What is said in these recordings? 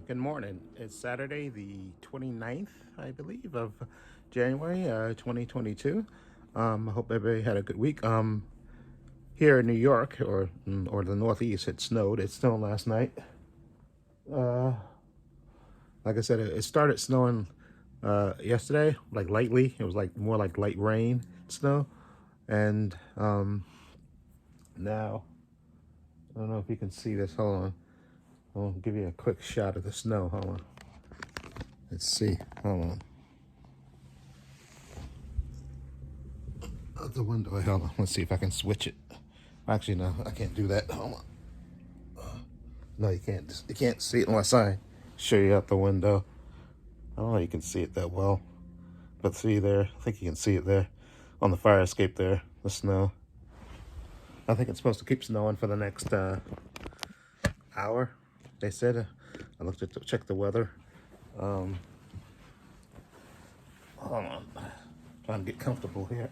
Good morning. It's Saturday, the 29th, I believe, of January, 2022. I hope everybody had a good week. Here in New York, or the Northeast, it snowed. It snowed last night. Uh, like I said, it started snowing yesterday, like lightly. It was like more like light rain snow, and now I don't know if you can see this. Hold on, I'll give you a quick shot of the snow. Hold on. Let's see. Hold on. Out the window. Hold on. Let's see if I can switch it. Actually, no, I can't do that. Hold on. No, you can't. You can't see it unless I show you out the window. I don't know if you can see it that well, but see there. I think you can see it there on the fire escape there. The snow. I think it's supposed to keep snowing for the next hour. They said. I looked at check the weather. Hold on. Trying to get comfortable here.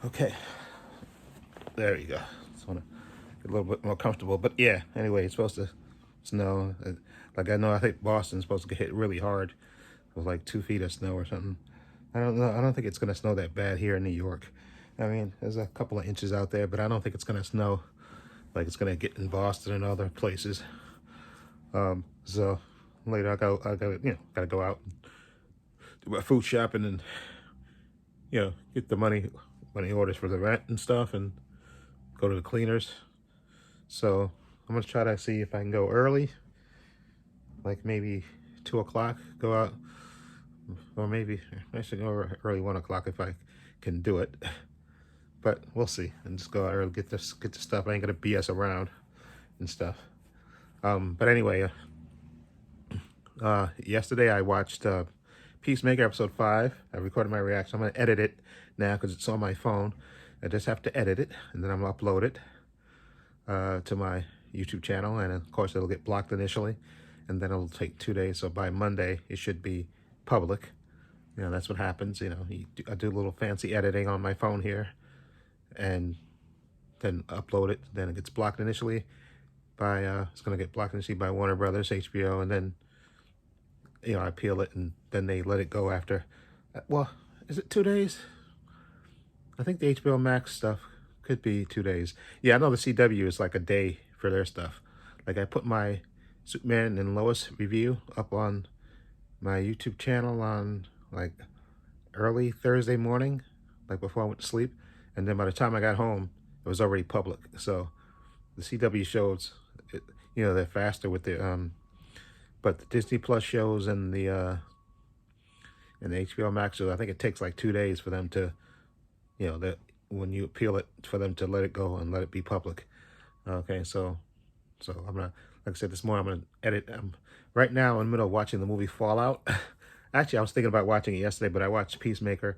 Okay, there you go. Just want to get a little bit more comfortable. But yeah, anyway, it's supposed to snow. Like I know, I think Boston's supposed to get hit really hard with like 2 feet of snow or something. I don't know. I don't think it's gonna snow that bad here in New York. I mean, there's a couple of inches out there, but I don't think it's gonna snow like it's gonna get in Boston and other places. So later gotta go out and do my food shopping and get the money orders for the rent and stuff and go to the cleaners. So I'm gonna try to see if I can go early, like maybe 2 o'clock, go out, or maybe I should go early 1 o'clock if I can do it. But we'll see, and just go out early, get the stuff. I ain't gonna BS around and stuff. But anyway, yesterday I watched Peacemaker episode 5. I recorded my reaction. I'm gonna edit it now because it's on my phone. I just have to edit it, and then I'm gonna upload it to my YouTube channel, and of course it'll get blocked initially, and then it'll take 2 days. So by Monday it should be public. That's what happens. I do a little fancy editing on my phone here, and then upload it. Then it gets blocked initially by it's gonna get blocked initially by Warner Brothers, HBO, and then I appeal it, and then they let it go after. Well, is it 2 days? I think the HBO Max stuff could be 2 days. Yeah, I know the CW is like a day for their stuff. Like I put my Superman and Lois review up on my YouTube channel on like early Thursday morning, like before I went to sleep. And then by the time I got home, it was already public. So the CW shows, they're faster with the, but the Disney Plus shows and the HBO Max shows, I think it takes like 2 days for them to, that when you appeal it, for them to let it go and let it be public. Okay, so I'm gonna, like I said this morning, I'm gonna edit. Right now in the middle of watching the movie Fallout. Actually, I was thinking about watching it yesterday, but I watched Peacemaker,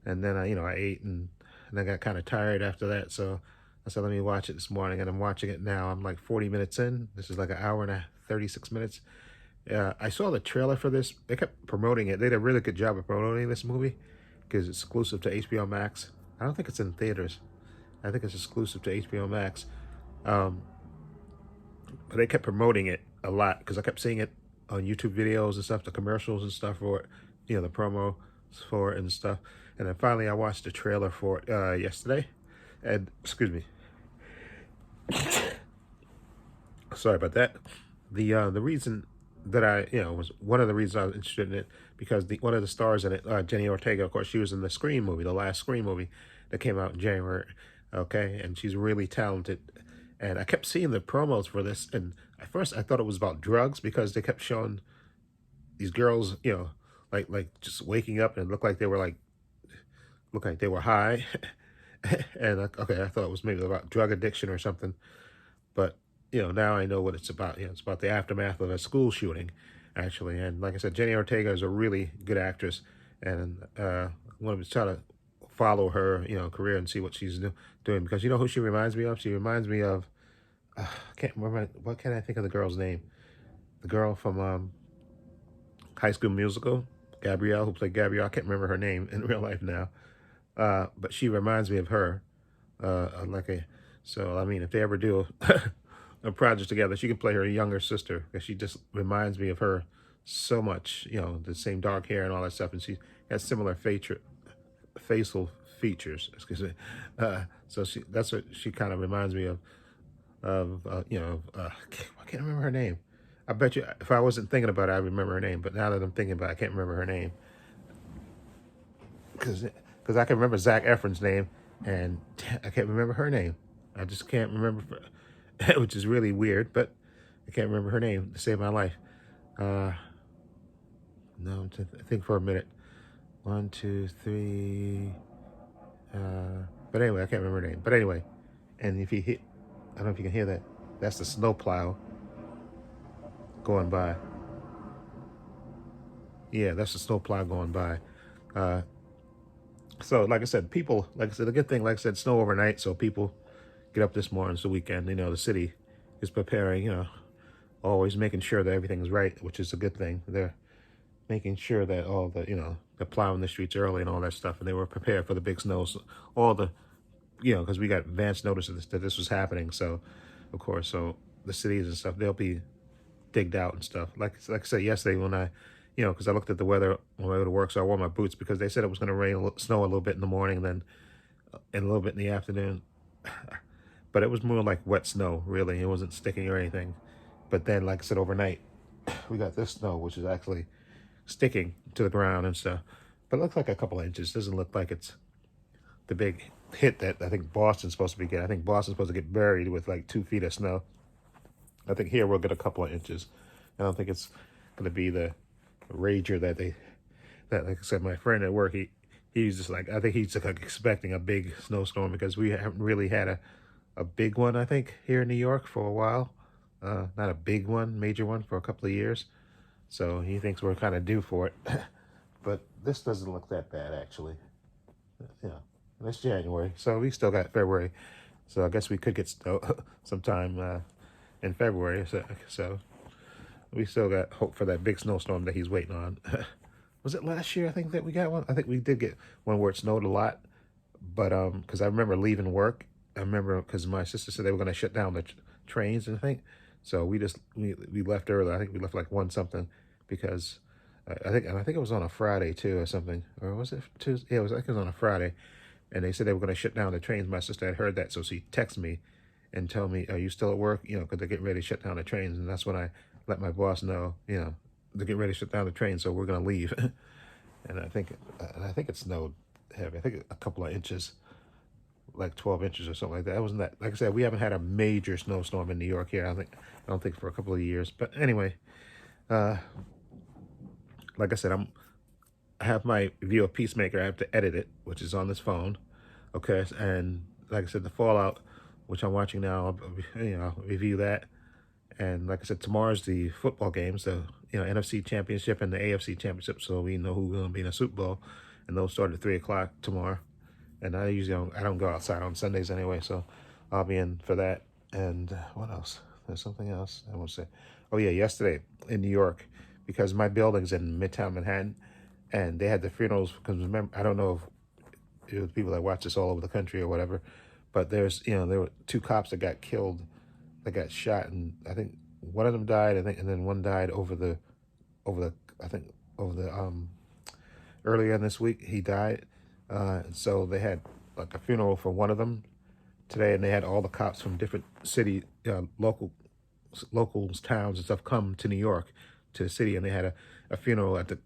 and then I ate and I got kind of tired after that. So I said, let me watch it this morning, and I'm watching it now. I'm like 40 minutes in. This is like an hour and 36 minutes. I saw the trailer for this. They kept promoting it. They did a really good job of promoting this movie because it's exclusive to HBO Max. I don't think it's in theaters. I think it's exclusive to HBO Max. But they kept promoting it a lot because I kept seeing it on YouTube videos and stuff, the commercials and stuff for it, the promo for it and stuff. And then finally I watched the trailer for it yesterday. And, excuse me. Sorry about that. The reason that I, was one of the reasons I was interested in it because one of the stars in it, Jenny Ortega, of course, she was in the Scream movie, the last Scream movie that came out in January. Okay, and she's really talented. And I kept seeing the promos for this, and at first I thought it was about drugs because they kept showing these girls, like just waking up and look like they were high. And okay, I thought it was maybe about drug addiction or something, but now I know what it's about. It's about the aftermath of a school shooting, actually. And like I said, Jenny Ortega is a really good actress, and I'm going to try to follow her, career and see what she's doing because who she reminds me of? She reminds me of I can't remember. What can I think of the girl's name? The girl from High School Musical, Gabrielle, who played Gabrielle. I can't remember her name in real life now, But she reminds me of her. Like a, so I mean, if they ever do a project together, she can play her younger sister because she just reminds me of her so much. You know, the same dark hair and all that stuff, and she has similar facial features. Excuse me. So that's what she kind of reminds me of. I can't remember her name. I bet you if I wasn't thinking about it, I remember her name. But now that I'm thinking about it, I can't remember her name because I can remember Zac Efron's name, and I can't remember her name. I just can't remember, which is really weird. But I can't remember her name to save my life. Uh, no, think for a minute. One, two, three. But anyway, I can't remember her name. But anyway, and if you hit, I don't know if you can hear that. That's the snowplow going by. Yeah, that's the snowplow going by. Uh, so, like I said, people, like I said, the good thing, like I said, snow overnight, so people get up this morning, it's the weekend. You know, the city is preparing. You know, always making sure that everything's right, which is a good thing. They're making sure that all the, you know, they're plowing the streets early and all that stuff, and they were prepared for the big snows. All the, you know, because we got advance notice of that this was happening. So, of course, so the cities and stuff, they'll be digged out and stuff. Like I said yesterday when I, you know, because I looked at the weather on my way to work, so I wore my boots because they said it was going to rain, snow a little bit in the morning, then and a little bit in the afternoon. But it was more like wet snow, really. It wasn't sticking or anything. But then, like I said, overnight, we got this snow, which is actually sticking to the ground and stuff. But it looks like a couple of inches. Doesn't look like it's the big hit that I think Boston's supposed to be getting. I think Boston's supposed to get buried with like 2 feet of snow. I think here we'll get a couple of inches. I don't think it's going to be the rager that like I said, my friend at work, he's just like, I think he's like expecting a big snowstorm because we haven't really had a big one, I think, here in New York for a while. Not a big one, major one for a couple of years. So he thinks we're kind of due for it. But this doesn't look that bad, actually. Yeah, and it's January, so we still got February. So I guess we could get snow sometime in February. So we still got hope for that big snowstorm that he's waiting on. Was it last year, I think, that we got one? I think we did get one where it snowed a lot. But because I remember leaving work. I remember because my sister said they were going to shut down the trains, I think. So we left early. I think we left like 1 something because I think it was on a Friday too or something. Or was it Tuesday? Yeah, I think it was on a Friday. And they said they were going to shut down the trains. My sister had heard that, so she texted me and told me, "Are you still at work?" You know, because they're getting ready to shut down the trains. And that's when I let my boss know, you know, they're getting ready to shut down the train, so we're going to leave. And I think it snowed heavy. I think a couple of inches, like 12 inches or something like that. It wasn't that. Like I said, we haven't had a major snowstorm in New York here. I don't think for a couple of years. But anyway, like I said, I have my review of Peacemaker. I have to edit it, which is on this phone. Okay, and like I said, the Fallout, which I'm watching now, I'll review that. And like I said, tomorrow's the football games, the NFC Championship and the AFC Championship, so we know who's going to be in the Super Bowl, and those start at 3 o'clock tomorrow. And I don't go outside on Sundays anyway, so I'll be in for that. And what else? There's something else I want to say. Oh yeah, yesterday in New York, because my building's in Midtown Manhattan, and they had the funerals. Because remember, I don't know if it was people that watch this all over the country or whatever, but there were 2 cops that got killed, that got shot, and I think one of them died, and then one died over the earlier in this week he died. So they had like a funeral for one of them today, and they had all the cops from different city, locals, towns and stuff come to New York, to the city, and they had a funeral at the,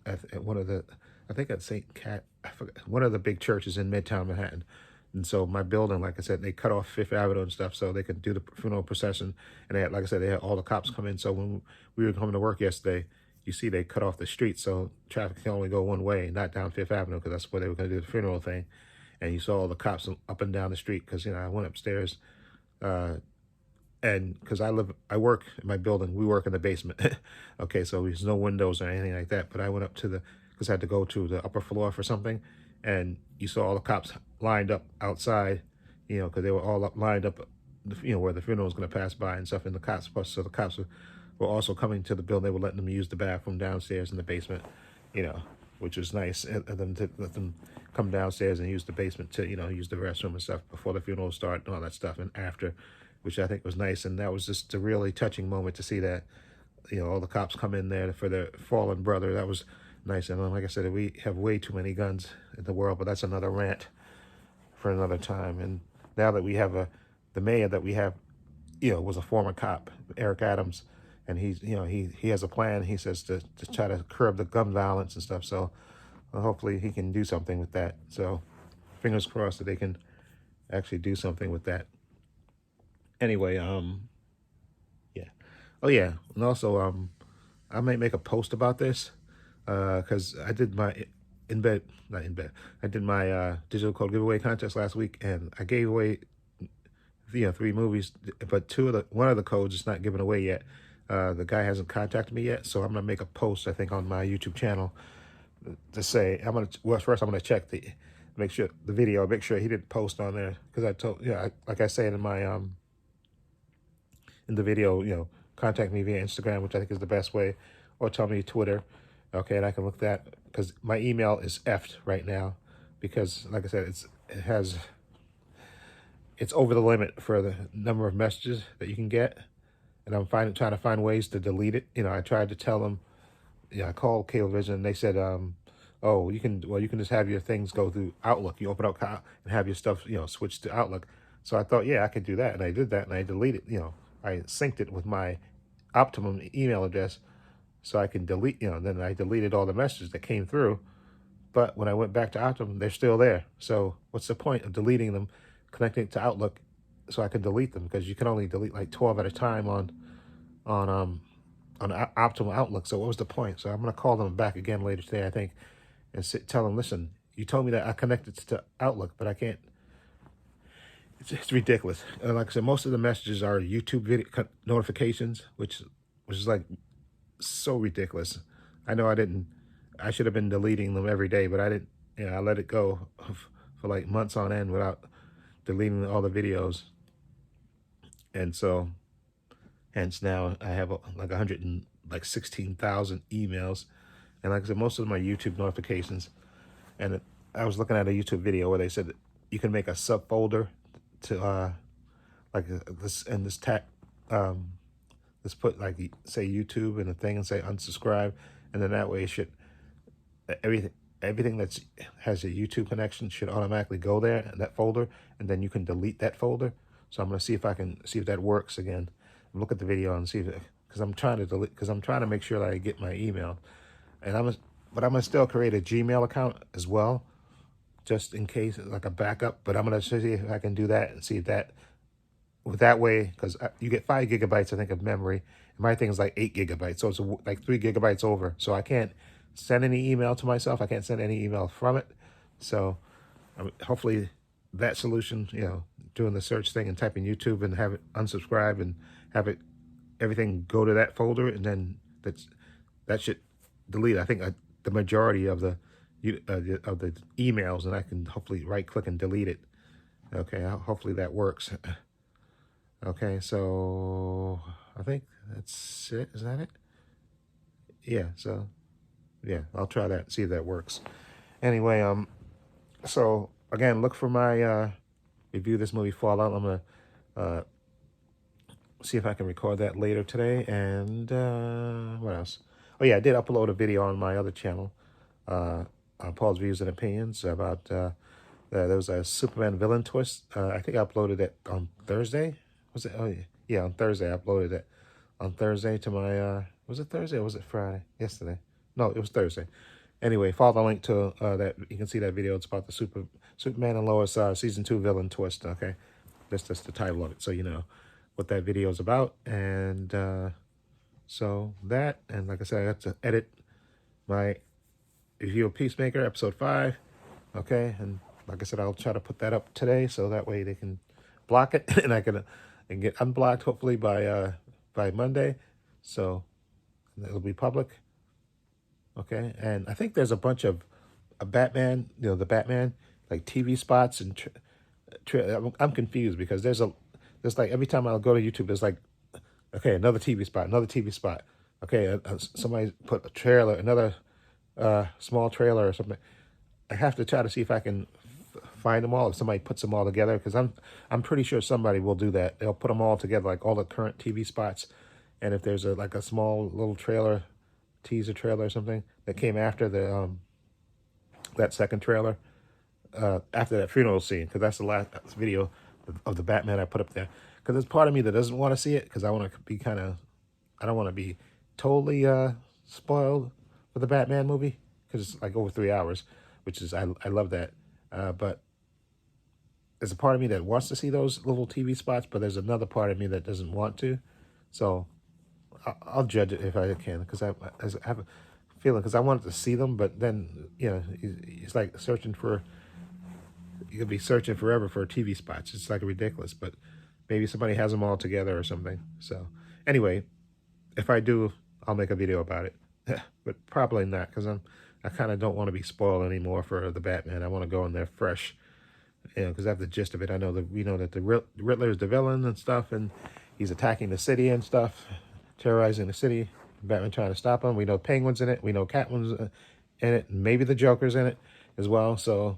at one of the, I think at St. Cat, I forgot, one of the big churches in Midtown Manhattan. And so my building, like I said, they cut off Fifth Avenue and stuff so they could do the funeral procession. And they had, like I said, they had all the cops come in. So when we were coming to work yesterday, you see they cut off the street so traffic can only go one way, not down Fifth Avenue, because that's where they were going to do the funeral thing. And you saw all the cops up and down the street because, I went upstairs. And because I work in my building, we work in the basement. Okay, so there's no windows or anything like that. But I went up because I had to go to the upper floor for something. And you saw all the cops lined up outside, because they were all lined up, where the funeral was going to pass by and stuff. And the cops were also coming to the building. They were letting them use the bathroom downstairs in the basement, which was nice. And them to let them come downstairs and use the basement to, use the restroom and stuff before the funeral started and all that stuff and after, which I think was nice. And that was just a really touching moment to see that, all the cops come in there for their fallen brother. That was nice. And like I said, we have way too many guns in the world, but that's another rant for another time. And now that we have the mayor that we have, was a former cop, Eric Adams, and he's, he has a plan. He says to try to curb the gun violence and stuff. So hopefully he can do something with that. So fingers crossed that they can actually do something with that. Anyway, yeah. Oh yeah, and also I might make a post about this because I did my not in bed. I did my digital code giveaway contest last week, and I gave away 3 movies, but one of the codes is not given away yet. The guy hasn't contacted me yet, so I'm gonna make a post, I think, on my YouTube channel to say first I'm gonna check make sure he didn't post on there, because I told like I said in my in the video, contact me via Instagram, which I think is the best way, or tell me Twitter, okay, and I can look that, because my email is effed right now, because like I said, it's over the limit for the number of messages that you can get, and I'm trying to find ways to delete it. I tried to tell them, I called Cablevision, and they said, oh, you can just have your things go through Outlook. You open up and have your stuff, switch to Outlook. So I thought, yeah, I could do that, and I did that, and I deleted, I synced it with my Optimum email address, so I can delete, then I deleted all the messages that came through. But when I went back to Optimum, they're still there. So what's the point of deleting them, connecting it to Outlook, so I can delete them? Because you can only delete like 12 at a time on Optimum Outlook. So what was the point? So I'm gonna call them back again later today, I think, and tell them, listen, you told me that I connected to Outlook, but I can't. It's ridiculous. And like I said, most of the messages are YouTube video notifications, which is like so ridiculous. I know I should have been deleting them every day, but I didn't. I let it go for like months on end without deleting all the videos. And so, hence now I have like 116,000 emails. And like I said, most of them are YouTube notifications. And I was looking at a YouTube video where they said that you can make a subfolder to like this, and this tag, let's put like say YouTube and a thing and say unsubscribe, and then that way it should everything that's has a YouTube connection should automatically go there in that folder, and then you can delete that folder. So I'm gonna see if that works again. Look at the video and see because I'm trying to make sure that I get my email, and but I'm gonna still create a Gmail account as well, just in case, like a backup. But I'm gonna see if I can do that and see if that way, because you get 5 gigabytes, I think, of memory. My thing is like 8 gigabytes, so it's like 3 gigabytes over. So I can't send any email to myself. I can't send any email from it. So hopefully that solution, doing the search thing and typing YouTube and have it unsubscribe and have everything go to that folder, and then that should delete, I think, the majority of the emails, and I can hopefully right click and delete it. Okay, hopefully that works. Okay, so I think that's it. Is that it? Yeah, so yeah, I'll try that, see if that works. Anyway, so again, look for my review this movie Fallout. I'm gonna see if I can record that later today. And what else? Oh yeah, I did upload a video on my other channel, Paul's Views and Opinions, about there was a Superman villain twist. I think I uploaded it on Thursday. Was it? Oh yeah, on Thursday. I uploaded it on Thursday to my was it Thursday or was it Friday? Yesterday? No, it was Thursday. Anyway, follow the link to that. You can see that video. It's about the Superman and Lois season 2 villain twist. Okay, that's the title of it, so you know what that video is about. And so that, and like I said, I got to edit my review of Peacemaker episode 5. Okay, and like I said, I'll try to put that up today, so that way they can block it and I can get unblocked hopefully by Monday, so it'll be public. Okay, and I think there's a bunch of Batman, the Batman like TV spots, and I'm confused because there's like every time I go to YouTube, there's like, okay, another TV spot, okay, somebody put a trailer, another small trailer or something. I have to try to see if I can find them all. If somebody puts them all together, because I'm pretty sure somebody will do that. They'll put them all together, like all the current TV spots. And if there's like a small little trailer, teaser trailer or something that came after the that second trailer, after that funeral scene, because that's the last video of the Batman I put up there. Because there's part of me that doesn't want to see it, because I want to be I don't want to be totally spoiled for the Batman movie, because it's like over 3 hours, which is, I love that. But there's a part of me that wants to see those little TV spots, but there's another part of me that doesn't want to. So I'll judge it if I can, because I have a feeling, because I wanted to see them, but then, it's like searching for, you could be searching forever for TV spots. It's like ridiculous, but maybe somebody has them all together or something. So anyway, if I do, I'll make a video about it, but probably not, because I kind of don't want to be spoiled anymore for the Batman. I want to go in there fresh, because I have the gist of it. I know that we know that the Riddler is the villain and stuff, and he's attacking the city and stuff, terrorizing the city. Batman trying to stop him. We know Penguin's in it. We know Catwoman's in it. Maybe the Joker's in it as well. So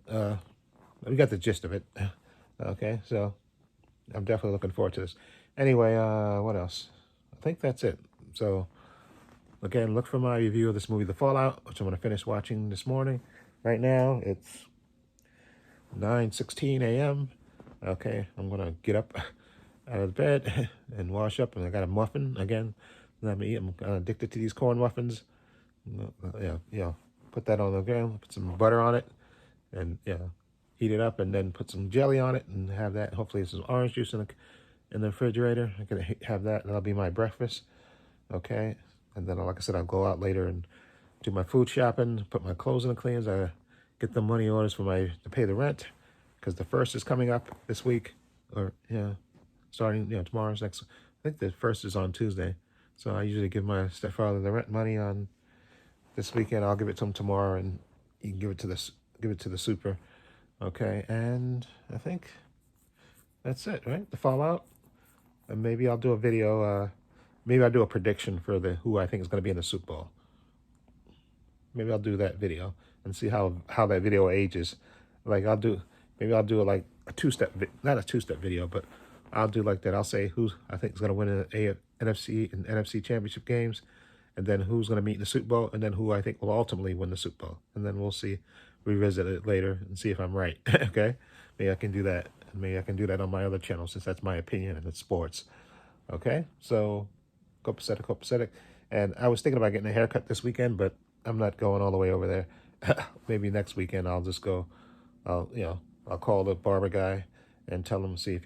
we got the gist of it. Okay, so I'm definitely looking forward to this. Anyway, what else? I think that's it. So again, look for my review of this movie, The Fallout, which I'm going to finish watching this morning. Right now, it's 9:16 a.m. Okay, I'm going to get up out of bed and wash up, and I got a muffin again. I'm addicted to these corn muffins. Put that on the ground, put some butter on it, and heat it up, and then put some jelly on it, and have that. Hopefully, some orange juice in the refrigerator. I'm gonna have that. That'll be my breakfast. Okay, and then, like I said, I'll go out later and do my food shopping, put my clothes in the cleans. I get the money orders to pay the rent, because the first is coming up this week, or starting tomorrow's next. I think the first is on Tuesday. So I usually give my stepfather the rent money on this weekend. I'll give it to him tomorrow, and he can give it to the super. Okay, and I think that's it, right? The Fallout. And maybe I'll do a video. Maybe I'll do a prediction for who I think is going to be in the Super Bowl. Maybe I'll do that video and see how that video ages. Like maybe I'll do like a not a two-step video, but I'll do like that. I'll say who I think is going to win in the NFC and NFC championship games, and then who's going to meet in the Super Bowl, and then who I think will ultimately win the Super Bowl. And then we'll see, revisit it later and see if I'm right. Okay? Maybe I can do that. Maybe I can do that on my other channel, since that's my opinion and it's sports. Okay? So, copacetic. And I was thinking about getting a haircut this weekend, but I'm not going all the way over there. Maybe next weekend I'll just go, I'll call the barber guy and tell him, see if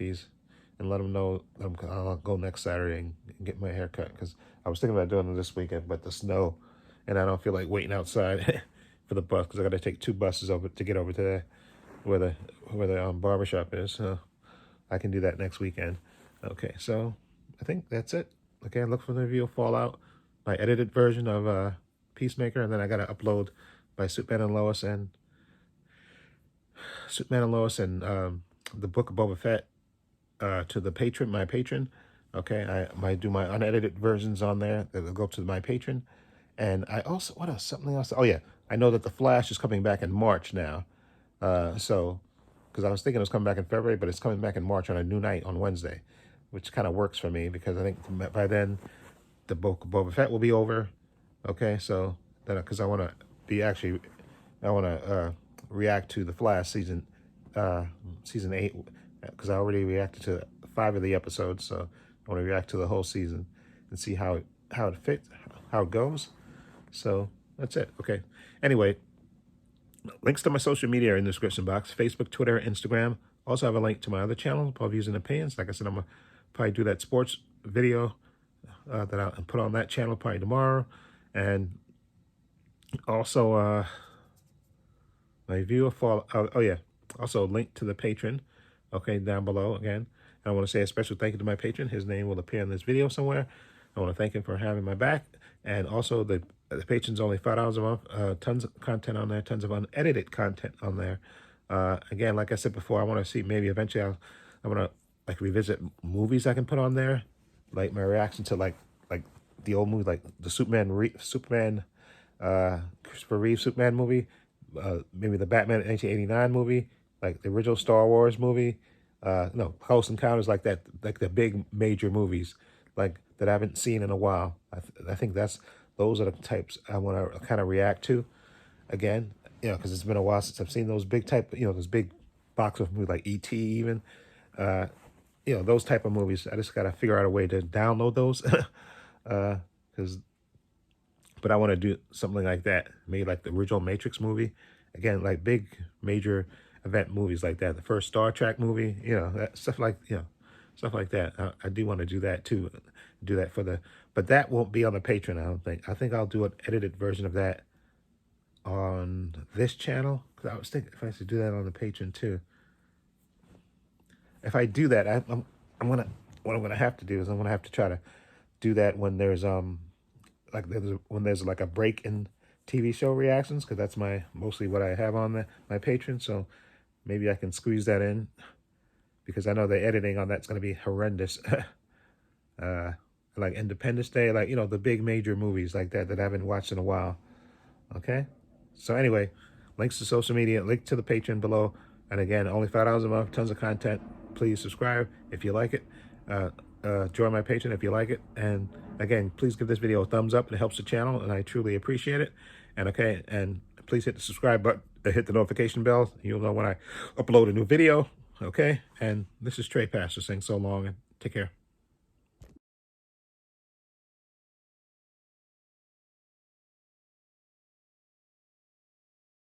and let him know I'll go next Saturday and get my hair cut, because I was thinking about doing it this weekend, but the snow, and I don't feel like waiting outside for the bus, because I got to take 2 buses over to get over to there where the barbershop is. So I can do that next weekend. Okay, so I think that's it. Okay, look for the review of Fallout, my edited version of Peacemaker, and then I got to upload by Superman and Lois and the Book of Boba Fett to my patron. Okay, I might do my unedited versions on there that will go to my patron. And I also, what else? Something else. Oh yeah, I know that The Flash is coming back in March now. So, because I was thinking it was coming back in February, but it's coming back in March on a new night on Wednesday, which kind of works for me, because I think by then the Book of Boba Fett will be over. Okay, so then, because I want to react to The Flash season 8, because I already reacted to 5 of the episodes, so I want to react to the whole season and see how it fits, how it goes. So that's it. Okay. Anyway, links to my social media are in the description box: Facebook, Twitter, Instagram. Also have a link to my other channel, Paul Views and Opinions. Like I said, I'm gonna probably do that sports video that I'll put on that channel probably tomorrow, and also my view of Fallout. Oh yeah, also link to the patron. Okay, down below again. And I want to say a special thank you to my patron. His name will appear in this video somewhere. I want to thank him for having my back. And also the patron's only $5 a month. Tons of content on there. Tons of unedited content on there. Again, like I said before, I want to see, maybe eventually I want to like revisit movies I can put on there. Like my reaction to like the old movie, like the Superman Christopher Reeve Superman movie, maybe the Batman 1989 movie, like the original Star Wars movie. No, Close Encounters, like that, like the big major movies, like that I haven't seen in a while. I think those are the types I want to kind of react to again. Because it's been a while since I've seen those big type, those big box of movies like E.T. even. Those type of movies. I just got to figure out a way to download those. Because but I want to do something like that. Maybe like the original Matrix movie. Again, like big major event movies like that. The first Star Trek movie, that stuff stuff like that. I do want to do that too. Do that but that won't be on the Patreon, I don't think. I think I'll do an edited version of that on this channel. Because I was thinking if I should do that on the Patreon too. If I do that, what I'm gonna have to do is I'm gonna have to try to do that when there's when there's like a break in TV show reactions, because that's mostly what I have on my Patreon. So maybe I can squeeze that in, because I know the editing on that's going to be horrendous. Like Independence Day, like the big major movies like that I haven't watched in a while. Okay, so anyway, links to social media, link to the Patreon below, and again, only $5 a month, tons of content. Please subscribe if you like it. Join my Patreon if you like it, and again, please give this video a thumbs up. It helps the channel, and I truly appreciate it. And okay, and please hit the subscribe button, hit the notification bell. You'll know when I upload a new video. Okay, and this is Trepacer saying so long, and take care.